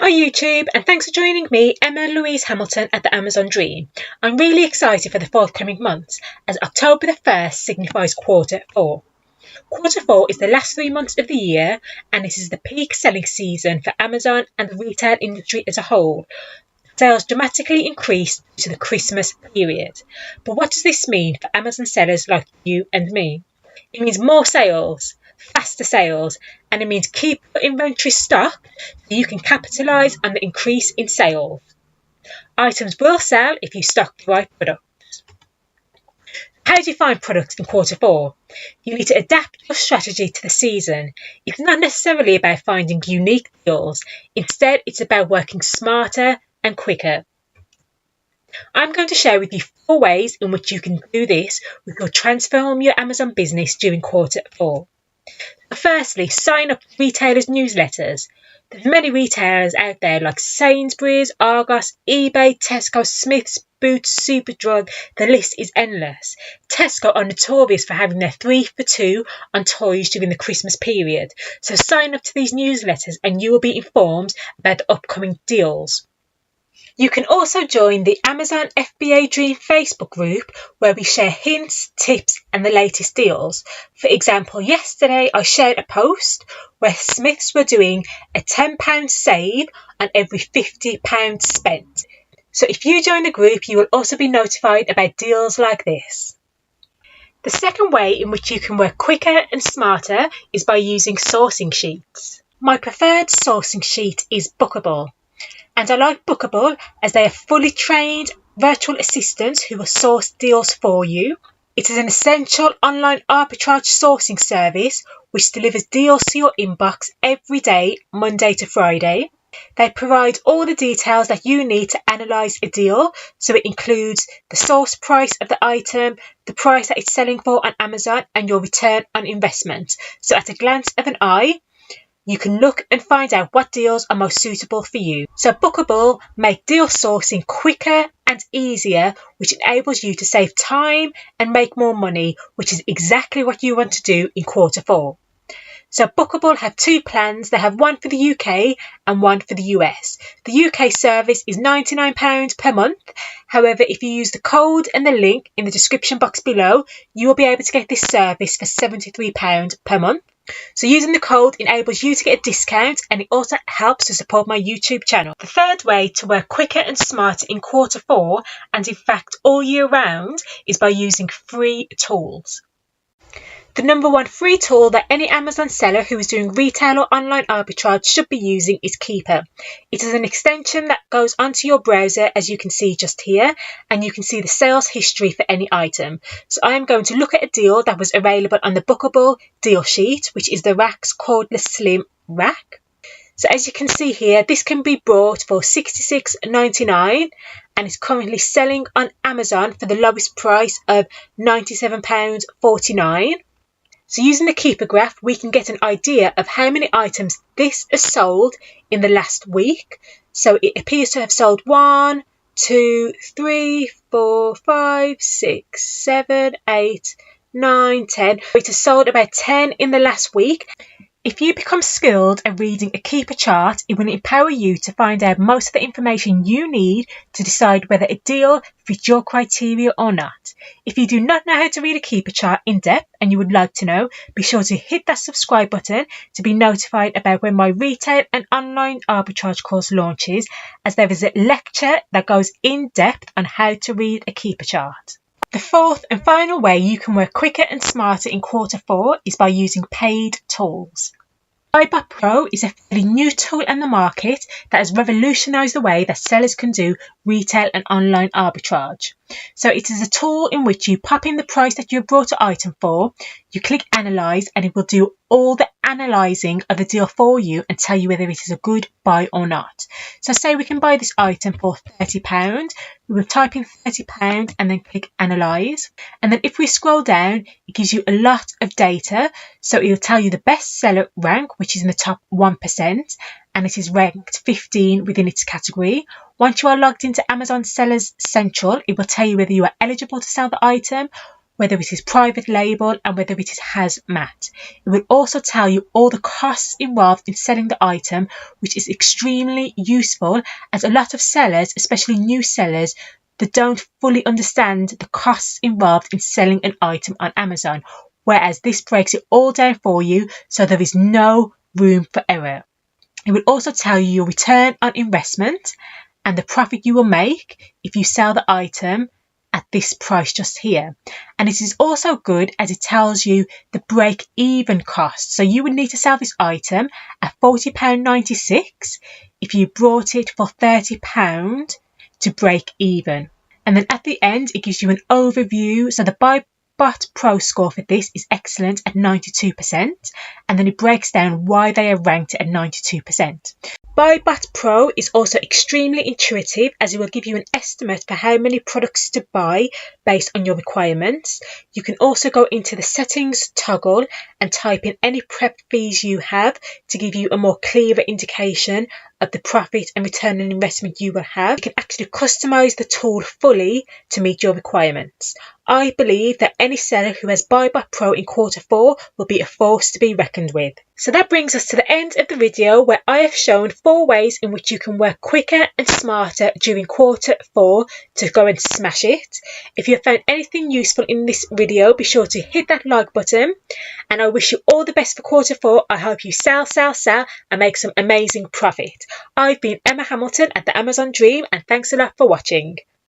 Hi YouTube, and thanks for joining me, Emma Louise Hamilton at the Amazon Dream. I'm really excited for the forthcoming months as October the 1st signifies quarter 4. Quarter 4 is the last 3 months of the year and it is the peak selling season for Amazon and the retail industry as a whole. Sales dramatically increase due to the Christmas period. But what does this mean for Amazon sellers like you and me? It means more sales, faster sales, and it means keep your inventory stocked so you can capitalise on the increase in sales. Items will sell if you stock the right products. How do you find products in quarter 4? You need to adapt your strategy to the season. It's not necessarily about finding unique deals. Instead, it's about working smarter and quicker. I'm going to share with you 4 ways in which you can do this with your transform your Amazon business during quarter 4. Firstly, sign up to retailers' newsletters. There's many retailers out there like Sainsbury's, Argos, eBay, Tesco, Smiths, Boots, Superdrug. The list is endless. Tesco are notorious for having their 3 for 2 on toys during the Christmas period. So sign up to these newsletters and you will be informed about the upcoming deals. You can also join the Amazon FBA Dream Facebook group where we share hints, tips and the latest deals. For example, yesterday I shared a post where Smiths were doing a £10 save on every £50 spent. So if you join the group, you will also be notified about deals like this. The second way in which you can work quicker and smarter is by using sourcing sheets. My preferred sourcing sheet is Bookable. And I like Bookable as they are fully trained virtual assistants who will source deals for you. It is an essential online arbitrage sourcing service which delivers deals to your inbox every day, Monday to Friday. They provide all the details that you need to analyse a deal, so it includes the source price of the item, the price that it's selling for on Amazon and your return on investment. So at a glance of an eye, you can look and find out what deals are most suitable for you. So Bookable make deal sourcing quicker and easier, which enables you to save time and make more money, which is exactly what you want to do in quarter 4. So Bookable have 2 plans. They have one for the UK and one for the US. The UK service is £99 per month. However, if you use the code and the link in the description box below, you will be able to get this service for £73 per month. So using the code enables you to get a discount and it also helps to support my YouTube channel. The third way to work quicker and smarter in quarter 4 and in fact all year round is by using free tools. The number 1 free tool that any Amazon seller who is doing retail or online arbitrage should be using is Keeper. It is an extension that goes onto your browser, as you can see just here, and you can see the sales history for any item. So I am going to look at a deal that was available on the Bookable deal sheet, which is the Rax Cordless Slim Rack. So as you can see here, this can be bought for $66.99 and is currently selling on Amazon for the lowest price of £97.49. So using the Keeper graph, we can get an idea of how many items this has sold in the last week. So it appears to have sold 1, 2, 3, 4, 5, 6, 7, 8, 9, 10. It has sold about 10 in the last week. If you become skilled at reading a Keeper chart, it will empower you to find out most of the information you need to decide whether a deal fits your criteria or not. If you do not know how to read a Keeper chart in depth and you would like to know, be sure to hit that subscribe button to be notified about when my retail and online arbitrage course launches, as there is a lecture that goes in depth on how to read a Keeper chart. The fourth and final way you can work quicker and smarter in quarter 4 is by using paid tools. iBot Pro is a fairly new tool in the market that has revolutionised the way that sellers can do retail and online arbitrage. So it is a tool in which you pop in the price that you brought an item for, you click analyse and it will do all the analysing of the deal for you and tell you whether it is a good buy or not. So say we can buy this item for £30, we will type in £30 and then click analyse. And then if we scroll down, it gives you a lot of data. So it will tell you the best seller rank, which is in the top 1%, and it is ranked 15 within its category. Once you are logged into Amazon Sellers Central, it will tell you whether you are eligible to sell the item, whether it is private label and whether it is hazmat. It will also tell you all the costs involved in selling the item, which is extremely useful as a lot of sellers, especially new sellers, they don't fully understand the costs involved in selling an item on Amazon, whereas this breaks it all down for you so there is no room for error. It will also tell you your return on investment and the profit you will make if you sell the item at this price just here. And it is also good as it tells you the break-even cost. So you would need to sell this item at £40.96 if you brought it for £30 to break even. And then at the end, it gives you an overview. So the BuyBot Pro score for this is excellent at 92%. And then it breaks down why they are ranked at 92%. BuyBot Pro is also extremely intuitive as it will give you an estimate for how many products to buy based on your requirements. You can also go into the settings toggle and type in any prep fees you have to give you a more clearer indication of the profit and return on investment you will have. You can actually customize the tool fully to meet your requirements. I believe that any seller who has BuyBot Pro in quarter 4 will be a force to be reckoned with. So that brings us to the end of the video where I have shown 4 ways in which you can work quicker and smarter during quarter 4 to go and smash it. If you have found anything useful in this video, be sure to hit that like button, and I wish you all the best for quarter 4. I hope you sell and make some amazing profit. I've been Emma Hamilton at the Amazon Dream, and thanks a lot for watching.